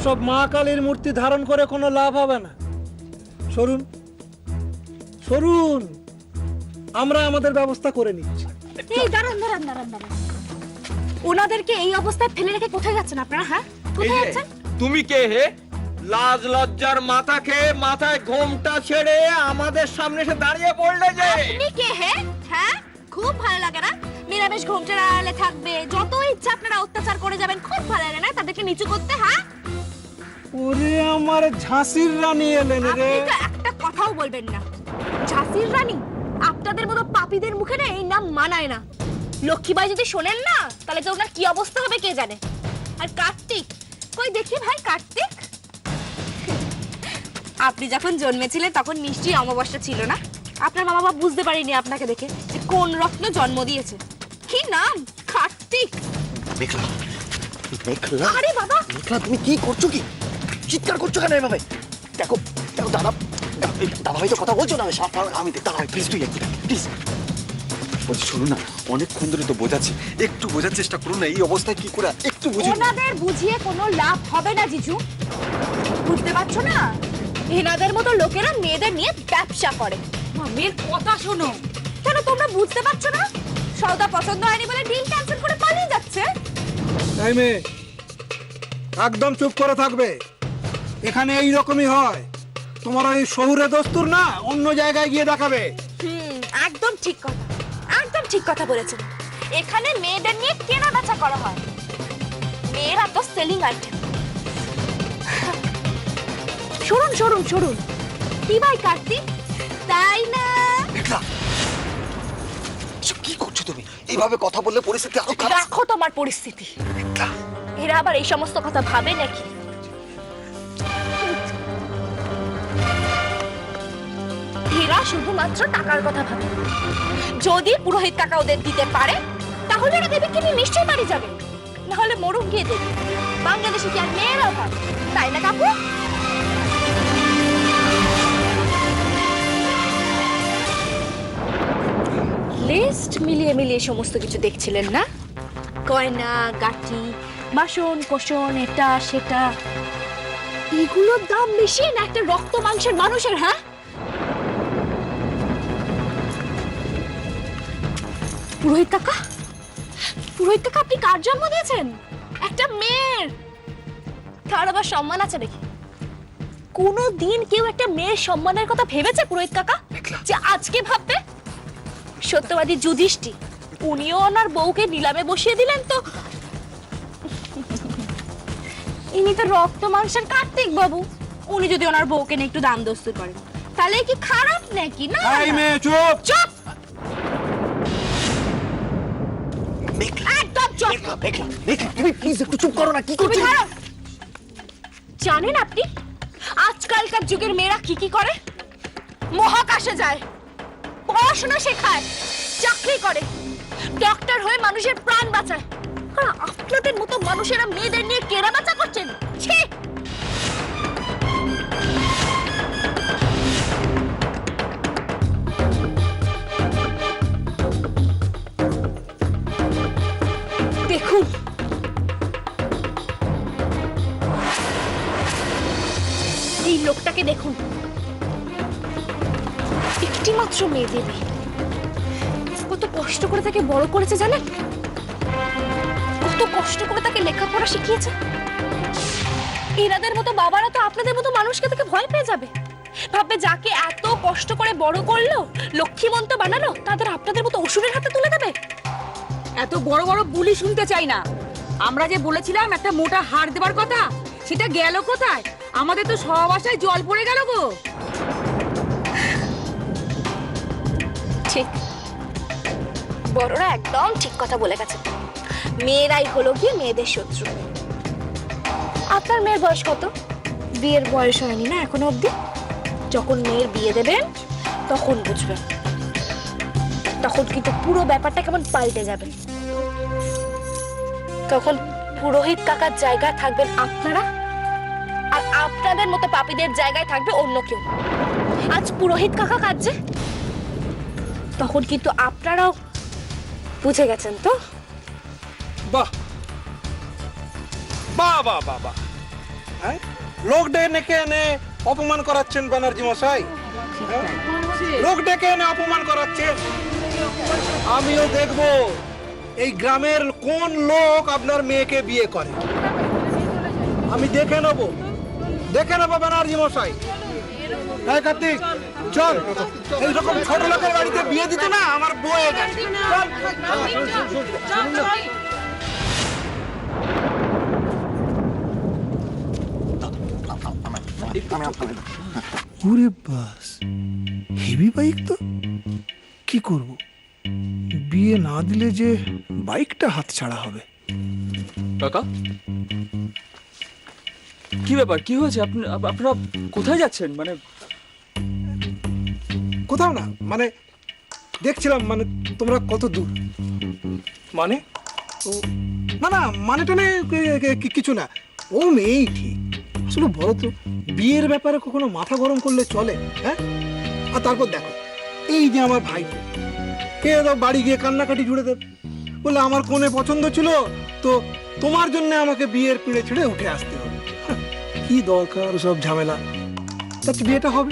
ওসব মা কালীর মূর্তি ধারণ করে কোনো লাভ হবে না। সরুন সরুন, আমরা আমাদের ব্যবস্থা করে নিচ্ছি। এই দাঁড়ান দাঁড়ান দাঁড়ান দাঁড়ান, ওনাদেরকে এই অবস্থায় ফেলে রেখে কোথায় যাচ্ছেন আপনারা? হ্যাঁ, কোথায় যাচ্ছেন? তুমি কে হে? লাজ লজ্জার মাথা খেয়ে মাথায় ঘোমটা ছেড়ে আমাদের সামনে এসে দাঁড়িয়ে পড়লে যে? আপনি কে হে? হ্যাঁ, খুব ভালো লাগে না? নিরামিষ ঘোমটার আড়ালে থাকবে, যত ইচ্ছা আপনারা অত্যাচার করে যাবেন, খুব ভালো লাগে না তাদেরকে নিচু করতে? হ্যাঁ, ওরে আমার ঝাঁসির রানী এলেন রে। আপনি তো একটা কথাও বলবেন না। ঝাঁসির রানী? আপনাদের মতো পাপীদের মুখে না এই নাম মানায় না। লক্ষ্মীবাই যদি শোনেন না, তাহলে তো ওনার কি অবস্থা হবে কে জানে। আর কার্তিক কই দেখি ভাই, কার্তিক আপনি যখন জন্মেছিলেন তখন নিশ্চয়ই অমাবস্যা ছিল না? আপনার মা বাবা বুঝতে পারেনি আপনাকে দেখে যে কোন রত্ন জন্ম দিয়েছে। কি নাম? কার্তিক। মেঘলা, মেঘলা, আরে বাবা, মেঘলা তুমি কি করছো? কি চিৎকার করছো কেন এভাবে? দেখো দেখো দাদা, দাদা ভাই তো কথা বলছো না। আমি দাদা ভাই প্লিজ, তুই একটু প্লিজ বলছি, শুনুন না, অনেকক্ষণ ধরে তো বোঝাচ্ছি, একটু বোঝার চেষ্টা করুন না। এই অবস্থায় কি করে একটু বুঝুন। ওনাদের বুঝিয়ে কোনো লাভ হবে না জিজু, বুঝতে পারছো না? এনাদের মতো লোকেরা মেয়েদের নিয়ে ব্যবসা করে। মেয়ের কথা শোনো। কেন তোমরা বুঝতে পারছো না? সৌদা পছন্দ হয়নি বলে ডিল ক্যান্সেল করে পালিয়ে যাচ্ছে। এই মেয়ে, একদম চুপ করে থাকবে। এখানে এই রকমই হয়। তোমার ওই শহুরে দস্তুর না, অন্য জায়গায় গিয়ে দেখাবে। একদম ঠিক কথা, একদম ঠিক কথা বলেছেন। এখানে মেয়েদের নিয়ে কেনা বেচা করা হয়। মেয়েরা তো সেলিং আইটেম। সরুন সরুন সরুন। কি ভাই কার্তিক, তাই না? মেঘলা, এসব কি করছো তুমি? এইভাবে কথা বললে পরিস্থিতি আরো খারাপ। দেখো তোমার পরিস্থিতি। মেঘলা, এরা আবার এই সমস্ত কথা ভাবে নাকি? এরা শুধুমাত্র টাকার কথা ভাবে। যদি পুরোহিত টাকা ওদের দিতে পারে তাহলে ওরা দেবে কিনে নিশ্চয়ই বাড়ি যাবে, নাহলে মরুন গিয়ে দেবে। বাংলাদেশে কি আর মেয়েরা হয়, তাই না কাকু? লিস্ট মিলিয়ে মিলিয়ে সমস্ত কিছু দেখছিলেন না? গয়না গাটি, বাসন কোসন, এটা সেটা, এগুলোর দাম বেশি না একটা রক্ত মাংসের মানুষের? হ্যাঁ, পুরোহিত কাকা, পুরোহিত কাকা আপনি কার জন্ম দিয়েছেন? একটা মেয়ের। তার আবার সম্মান আছে নাকি? কোনদিন কেউ একটা মেয়ের সম্মানের কথা ভেবেছে পুরোহিত কাকা? যে আজকে ভাববে? সত্যবাদী যুধিষ্ঠির, উনিও ওনার বউকে নিলামে বসিয়ে দিলেন, তো ইনি তো রক্ত মাংসের কার্তিক বাবু। উনি যদি ওনার বউকে নিয়ে একটু দাম দস্তুর করেন তাহলে কি খারাপ নাকি? না এই মেয়ে চুপ চুপ, মেঘলা, একদম চুপ। মেঘলা, মেঘলা, মেঘলা, তুমি প্লিজ একটু চুপ করো না। কি করছো? জানেন আপনি আজকালকার যুগের মেয়েরা কি কি করে? মহাকাশে যায়, পড়াশোনা শেখায়, চাকরি করে, ডক্টর হয়ে মানুষের প্রাণ বাঁচায়। আর আপনাদের মতো মানুষেরা মেয়েদের নিয়ে কেনা বেচা করছেন? ছি! দেখুন, এই লোকটাকে দেখুন, একটি মাত্র মেয়ে দেবী, কত কষ্ট করে তাকে বড় করেছে জানেন? কত কষ্ট করে তাকে লেখাপড়া শিখিয়েছে। এনাদের মতো বাবারা তো আপনাদের মতো মানুষকে দেখে ভয় পেয়ে যাবে, ভাববে যাকে এত কষ্ট করে বড় করলো, লক্ষ্মীমন্ত বানালো, তাদের আপনাদের মতো অসুরের হাতে তুলে দেবে। এত বড় বড় বুলি শুনতে চাই না। আমরা যে বলেছিলাম একটা মোটা হাড় দেবার কথা, সেটা গেল কোথায়? আমাদের তো সব আশায় জল পড়ে গেল গো। ঠিক, বড়রা একদম ঠিক কথা বলে গেছে। মেয়েরাই হলো গিয়ে মেয়েদের শত্রু। আপনার মেয়ের বয়স কত? বিয়ের বয়স হয়নি না এখনো অবধি। যখন মেয়ের বিয়ে দেবেন তখন বুঝবেন, তখন কিন্তু পুরো ব্যাপারটা কেমন পাল্টে যাবে। তখন পুরোহিত কাকার জায়গায় থাকবেন আপনারা, আর আপনাদের মতো পাপীদের জায়গায় থাকবে অন্য কেউ। আজ পুরোহিত কাকা কাজে, তখন কিন্তু আপনারাও বুঝে গেছেন তো? বাহ বাহ বাহ বাহ বাহ, হ্যাঁ, লোক ডেকে এনে অপমান করাচ্ছেন ব্যানার্জি মশাই, হ্যাঁ? লোক ডেকে এনে অপমান করাচ্ছেন। আমিও দেখব এই গ্রামের কোন লোক আপনার মেয়েকে বিয়ে করে, আমি দেখে নেবো ব্যানার্জি মশাই। হ্যাঁ কার্তিক, চল, এইরকম ছোট লোকের বাড়িতে বিয়ে দিতে না আমার বয়ে গেছে। ওরে বাস, হেভি বাইক তো, কি করব? বিয়ে না দিলে যে বাইকটা হাতছাড়া হবে। কাকা, কি ব্যাপার, কি হয়েছে? আপনারা কোথায় যাচ্ছেন? মানে কোথাও না, মানে দেখছিলাম মানে তোমরা কত দূর। মানে ও না না, মানে টানে কিছু না, ও মেয়েই ঠিক। আসলে বলো তো, বিয়ের ব্যাপারে কখনো মাথা গরম করলে চলে? হ্যাঁ, আর তারপর দেখো, এই যে আমার ভাই, কে তো বাড়ি গিয়ে কান্নাকাটি জুড়ে দেবে, বলে আমার কোনে পছন্দ ছিল তো তোমার জন্য আমাকে বিয়ের পিঁড়ে ছেড়ে উঠে আসতে হবে। হ্যাঁ, কি দরকার সব ঝামেলা? তার বিয়েটা হবে।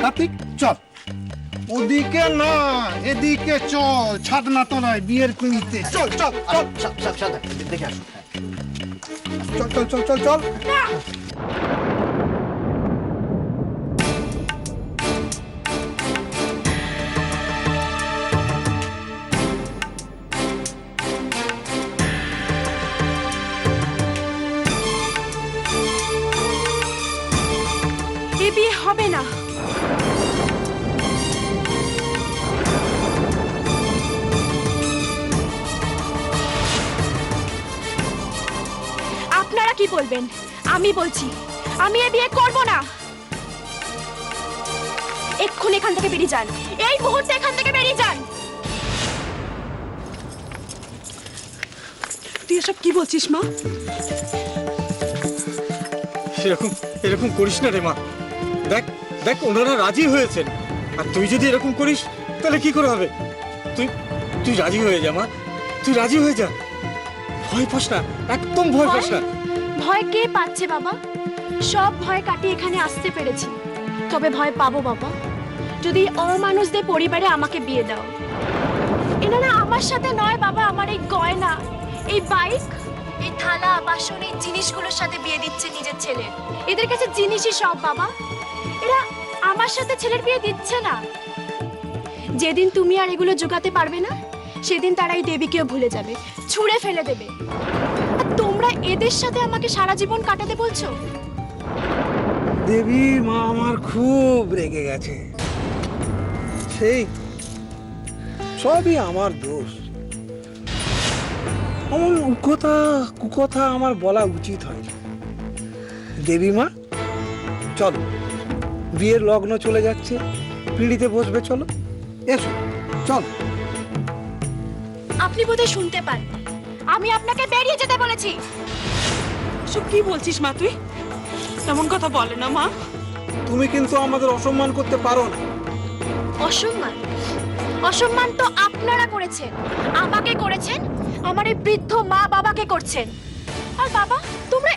কার্তিক চল, ওদিকে না এদিকে চল, ছাদনা তলায় বিয়ের পিঁড়িতে। চল চল চল, দেখে আসো। চল চল চল চল চল। এ বিয়ে হবে না। আপনারা কি বলবেন? আমি বলছি, আমি এ বিয়ে করব না। এক্ষুনি এখান থেকে বেরিয়ে যান, এই মুহূর্তে এখান থেকে বেরিয়ে যান। তুই এসব কি বলছিস মা? এরকম করিস না রে মা। দেখ দেখ, ওনারা রাজি হয়েছেন, আর তুই যদি এরকম করিস তাহলে কি করে হবে? তুই রাজি হয়ে যা মা, তুই রাজি হয়ে যা। ভয় পাস না, একদম ভয় পাস না। ভয় কে পাচ্ছে বাবা? সব ভয় কাটিয়ে এখানে আসতে পেরেছি। তবে ভয় পাবো বাবা, যদি অমানুষদের পরিবারে আমাকে বিয়ে দাও। এনারা আমার সাথে নয় বাবা, আমার এই গয়না, এই বাইক, এই থালা বাসন, এই জিনিসগুলোর সাথে বিয়ে দিচ্ছে নিজের ছেলে। এদের কাছে জিনিসই সব বাবা, এরা আমার সাথে ছেলের বিয়ে দিচ্ছে না। যেদিন তুমি আর এগুলো জোগাতে পারবে না, সেদিন তারা এই দেবীকেও ভুলে যাবে, ছুঁড়ে ফেলে দেবে। আর তোমরা এদের সাথে আমাকে সারা জীবন কাটাতে বলছো? দেবী মা আমার খুব রেগে গেছে, সেই সবই আমার দোষ। অমন কুকথা আমার বলা উচিত হয়। দেবী মা চলো, বিয়ের লগ্ন চলে যাচ্ছে, পিঁড়িতে বসবে, চলো এসো চল। আপনি বোধহয় শুনতে পান, আমি আপনাকে বেরিয়ে যেতে বলেছি। সব কি বলছিস মা তুই? তেমন কথা বলে না মা। তুমি কিন্তু আমাদের অসম্মান করতে পারো না। অসম্মান? অসম্মান তো আপনারা করেছেন, আমাকে করেছেন, আমার এই বৃদ্ধ মা বাবাকে করছেন। আর বাবা, তোমরা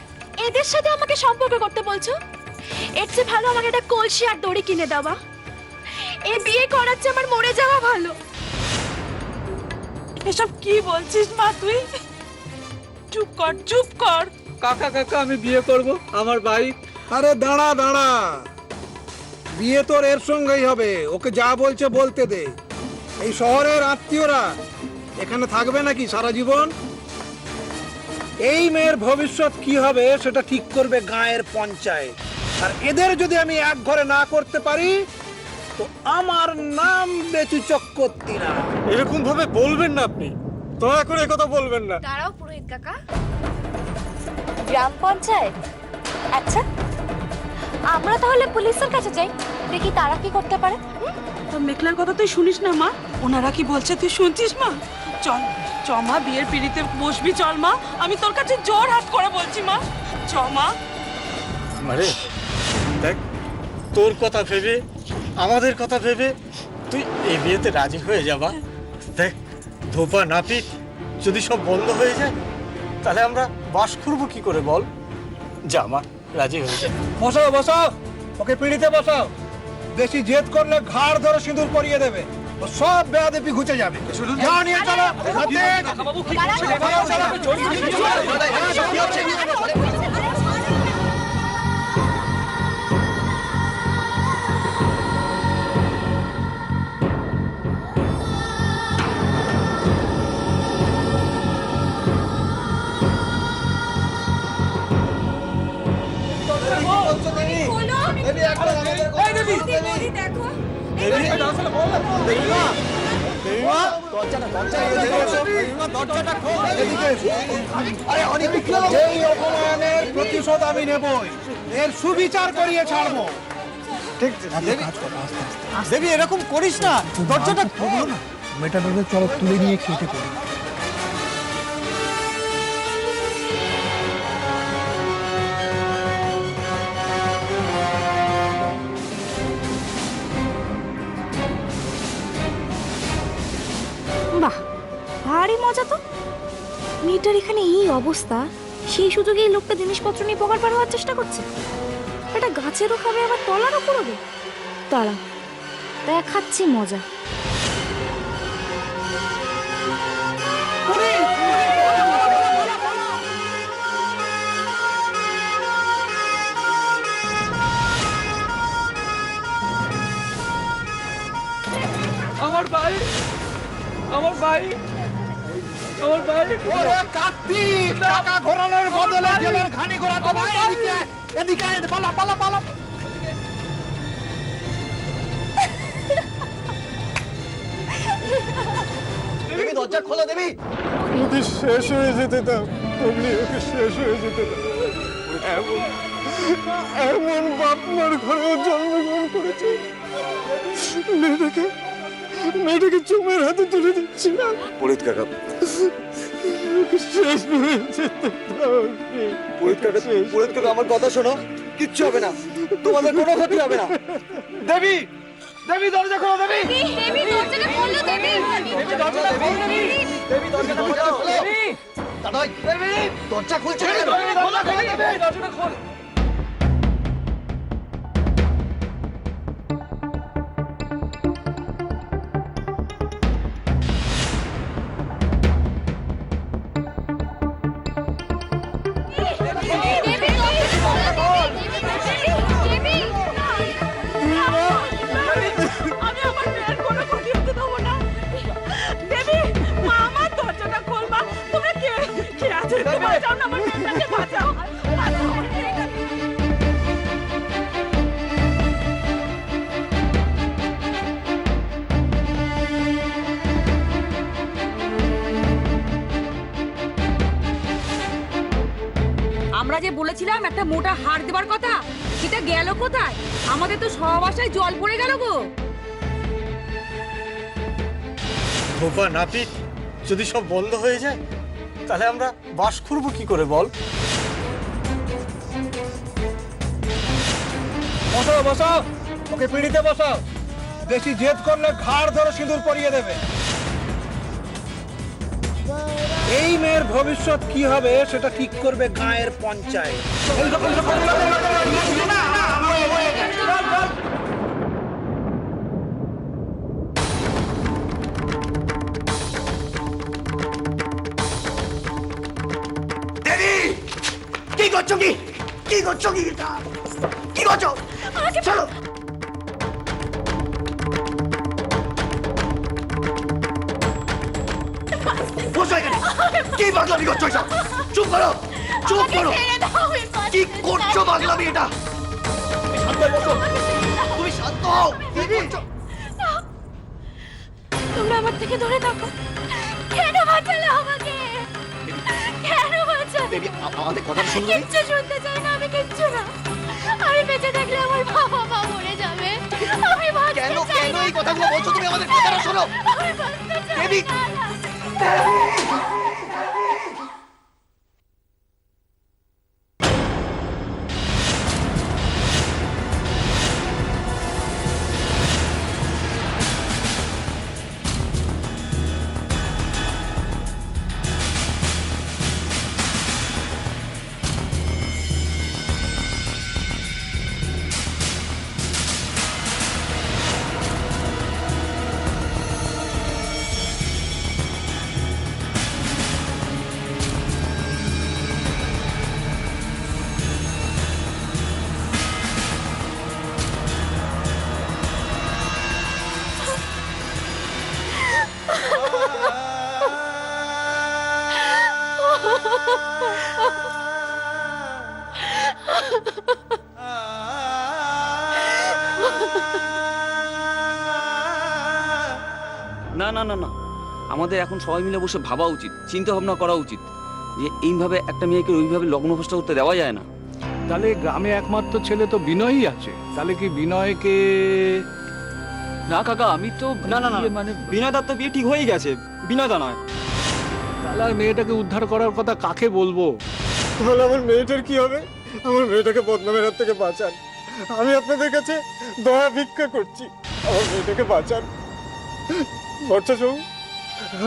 এদের সাথে আমাকে সম্পর্ক করতে বলছো? এর চেয়ে ভালো আমাকে একটা কলসি আর দড়ি কিনে দেওয়া। এই বিয়ে করাচ্ছে আমার মরে যাওয়া ভালো। এসব কি বলছিস মা তুই? চুপ কর, চুপ কর। কাকা কাকা, আমি বিয়ে করব, আমার বাইক। আরে দাঁড়া দাঁড়া, বিয়ে তোর এর সঙ্গেই হবে, ওকে যা বলছে বলতে দে। এই শহরের আত্মীয়রা এখানে থাকবে নাকি সারা জীবন? এই মেয়ের ভবিষ্যৎ কি হবে সেটা ঠিক করবে গায়ের পঞ্চায়েত। আর এদের যদি আমি এক ঘরে না করতে পারি তো আমার নাম বেচু চক্রবর্তী না। এরকম ভাবে বলবেন না আপনি, দয়া করে কথা বলবেন না। দাঁড়াও পুরোহিত কাকা, গ্রাম পঞ্চায়েত? আচ্ছা, আমরা তাহলে পুলিশের কাছে যাই, দেখি তারা কি করতে পারে। তো মেঘলার কথা তুই শুনিস না মা? ওনারা কি বলছে তুই শুনছিস মা? চল চ মা, বিয়ের পিড়িতে বসবি, চল মা। আমি তোর কাছে জোর হাত করে বলছি মা, চ মা। আরে দেখ, তোর কথা ভেবে, আমাদের কথা ভেবে তুই এই বিয়েতে রাজি হয়ে যাবা। দেখ, ধোপা নাপিত যদি সব বন্ধ হয়ে যায় তাহলে আমরা বাস করবো কি করে বল? যা মা, রাজি হয়েছে। বসাও বসাও, ওকে পিড়িতে বসাও। বেশি জেদ করলে ঘাড় ধরে সিঁদুর পরিয়ে দেবে, ও সব বেয়াদবি ঘুচে যাবে। যাও নিয়ে চলো। এই অপমানের প্রতিশোধ আমি নেবই, এর সুবিচার করিয়ে ছাড়বো। দেবী এরকম করিস না, দরজাটা খোলো না, মেয়েটাদের চলো তুলে নিয়ে খেতে করি। বাহ, ভারী মজা তো। মেয়েটার এখানে এই অবস্থা, সেই সুযোগে এই লোকটা জিনিসপত্র নিয়ে পকেট পার হওয়ার চেষ্টা করছে। এটা গাছেরও খাবে আবার তলারও করবে। তারা দেখাচ্ছি মজা। আমার ভাই, আমার ভাই, আমার ভাই। ওরে কার্তিক, টাকা ঘোরানোর বদলে জেলের ঘানি ঘোরাতে ভাই, এদিকে আয়, এদিকে আয়, পালা পালা পালা। দেবী দরজা খোলো দেবী। যদি শেষ হয়ে যেতে দাও, অমনি ওকে শেষ হয়ে যেতে দাও। এমন এমন বাপ মার ঘরেও জন্মগ্রহণ করেছে, মেয়েটাকে চুমের হাতে তুলে দিচ্ছি না। পুরোহিত কাকা, ওকে শেষ হয়ে যেতে দাও। পুরোহিত কাকা আমার কথা শোনো, কিচ্ছু হবে না, তোমাদের কোনো ক্ষতি হবে না। দেবী, দেবী দরজা খোলো দেবী। দেবী দরজাটা খোলো, দেবী। দেবী দরজাটা খোলো। দাদাই, দেবী দরজা খুলছে না কেন? দরজাটা খোল। আমি আমার মেয়ের কোনো ক্ষতি হতে দেবো না। দেবী, মা আমার দরজাটা খোল মা। তোমরা কে আছো? একটু বাঁচাও না আমার মেয়েটাকে, বাঁচাও। বাঁচাও আমার মেয়েটাকে। আমরা যে বলেছিলাম একটা মোটা হাড় দেবার কথা, সেটা গেল কোথায়? আমাদের তো সব আশায় জল পড়ে গেল গো। ধোপা নাপিত যদি সব বন্ধ হয়ে যায়, তাহলে আমরা বাস করবো কি করে বল? বসাও বসাও, ওকে পিড়িতে বসাও। বেশি জেদ করলে ঘাড় ধরে সিঁদুর পরিয়ে দেবে। এই মেয়ের ভবিষ্যৎ কি হবে সেটা ঠিক করবে গায়ের পঞ্চায়েত। দেবী, কি করছো কি? কি করছো কি? কি করছো? চলো। বসো এখানে। কি পাগলামি করছো এসব? চুপ করো, চুপ করো। কি করছো পাগলামি এটা? তুমি শান্ত হয়ে বসো। তুমি শান্ত হও। কি করছো? তোমরা আমার থেকে দূরে থাকো। কেন বাঁচালে আমাকে? কেন বাঁচালে? দেবী, আমাদের কথা শুনবে? কিচ্ছু শুনতে চাই না, আমি কিচ্ছু না। আমি বেঁচে থাকলে আমার বাবা মা মরে যাবে। আমি বাঁচতে কেন চাই কেন না। এই কথাগুলো বলছো? তুমি আমাদের কথাটা শোনো। আমি বাঁচতে চাই দেবী। না। না না, আমাদের এখন সবাই মিলে বসে ভাবা উচিত, চিন্তা ভাবনা করা উচিত যে এইভাবে একটা মেয়েকে ওইভাবে লগ্ন ভ্রষ্ট করতে দেওয়া যায় না। তাহলে গ্রামে একমাত্র ছেলে তো বিনয়ই আছে, তাহলে কি বিনয়কে? না কাকা, আমি তো না না না, মানে বিনয় দার তো বিয়ে ঠিক হয়েই গেছে, বিনয় দা নয়। তাহলে আর মেয়েটাকে উদ্ধার করার কথা কাকে বলবো? তাহলে আমার মেয়েটার কি হবে? আমার মেয়েটাকে বদনামের হাত থেকে বাঁচান, আমি আপনাদের কাছে দয়া ভিক্ষা করছি, আমার মেয়েটাকে বাঁচান। ভরসা সৌ,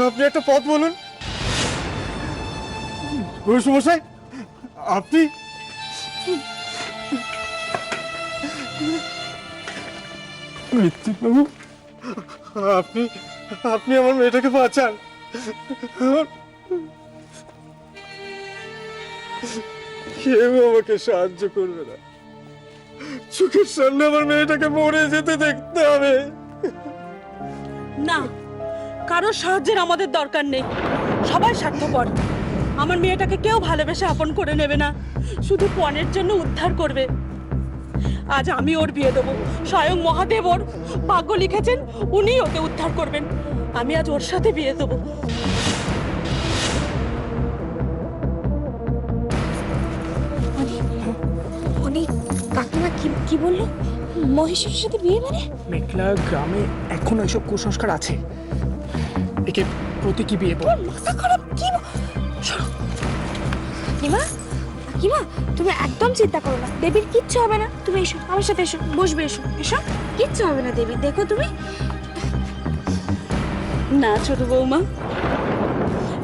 আপনি একটা পথ বলুন। মশাই, আপনি বাবু, আপনি আপনি আমার মেয়েটাকে বাঁচান। কেউ আমাকে সাহায্য করবে না, চোখের সামনে আমার মেয়েটাকে মরে যেতে দেখতে হবে। না, কারোর সাহায্যের আমাদের দরকার নেই, সবাই স্বার্থপর। আমার মেয়েটাকে কেউ ভালোবেসে আপন করে নেবে না, শুধু পণের জন্য উদ্ধার করবে। আজ আমি ওর বিয়ে দেবো, স্বয়ং মহাদেব ওর ভাগ্য লিখেছেন, উনি ওকে উদ্ধার করবেন। আমি আজ ওর সাথে বিয়ে দেবো। অনেক কাকিমা কি বললো? মহেশের সাথে বিয়ে মানে? মেঘলা গ্রামে এখনো এসব কুসংস্কার আছে, একে প্রতীকী বিয়ে বলে। মাথা খারাপ কি কাকিমা, কাকিমা তুমি একদম চিন্তা করো না, দেবীর কিচ্ছু হবে না। তুমি এসো আমার সাথে, এসো বসবে, এসো এসো, কিচ্ছু হবে না দেবীর। দেখো তুমি। না ছোট বৌমা,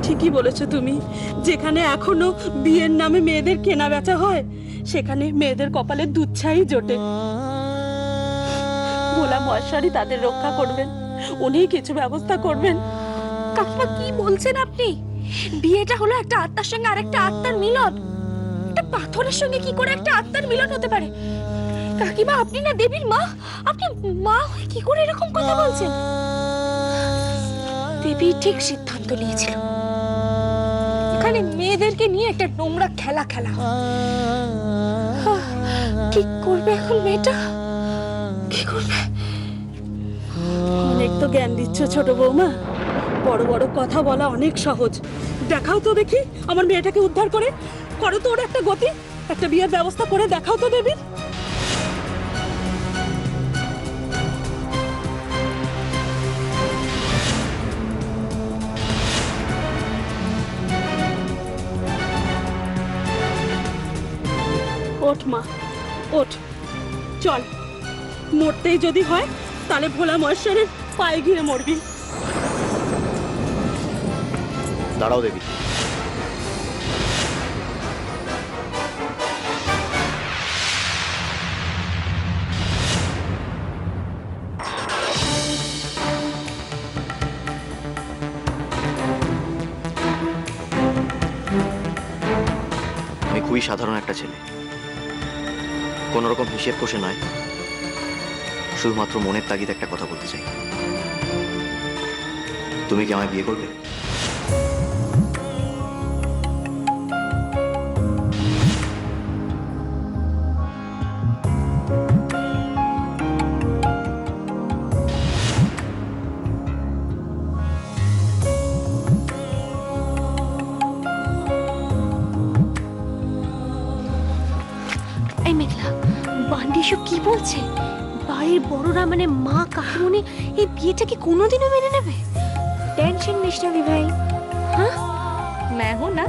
ঠিকই বলেছো তুমি। যেখানে এখনো বিয়ের নামে মেয়েদের কেনা বেচা হয়, সেখানে মেয়েদের কপালে দুধ ছাই জোটে। ভোলা মশারি তাদের রক্ষা করবেন, উনি কিছু ব্যবস্থা করবেন। কাকিমা কি বলছেন আপনি? বিয়েটা হলো একটা আত্মার সঙ্গে আরেকটা আত্মার মিলন। একটা পাথরের সঙ্গে কি করে একটা আত্মার মিলন হতে পারে? কাকিমা আপনি না দেবীর মা, আপনি মা হয়ে কি করে এরকম কথা বলছেন? দেবী ঠিক সিদ্ধান্ত নিয়েছিল, এখানে মেয়েদেরকে নিয়ে একটা নোংরা খেলা খেলা হয়। কি করবে এখন মেয়েটা, কি করবে? অনেক তো জ্ঞান দিচ্ছ ছোট বৌমা, বড় বড় কথা বলা অনেক সহজ। দেখাও তো দেখি আমার মেয়েটাকে উদ্ধার করে, করো তো ওর একটা গতি, একটা বিয়ের ব্যবস্থা করে দেখাও তো দেবীর। ওঠ মা, ওঠ, চল। মরতেই যদি হয় তাহলে ভোলা মহেশ্বরের পায়ে গিয়ে মরবি। দাঁড়াও দেবী, আমি খুবই সাধারণ একটা ছেলে, কোনো রকম হিসেব কষে নয়, শুধুমাত্র মনের তাগিদ একটা কথা বলতে চাই। তুমি কি আমায় বিয়ে করবে? এই মেঘলা, বান্ডি এসব কি বলছে? বাড়ির বড়রা মানে মা কাকিমণি এই বিয়েটা কি কোনোদিনও মেনে নেবে? টেনশন নিস না ভাই, হ্যাঁ मैं हूं ना।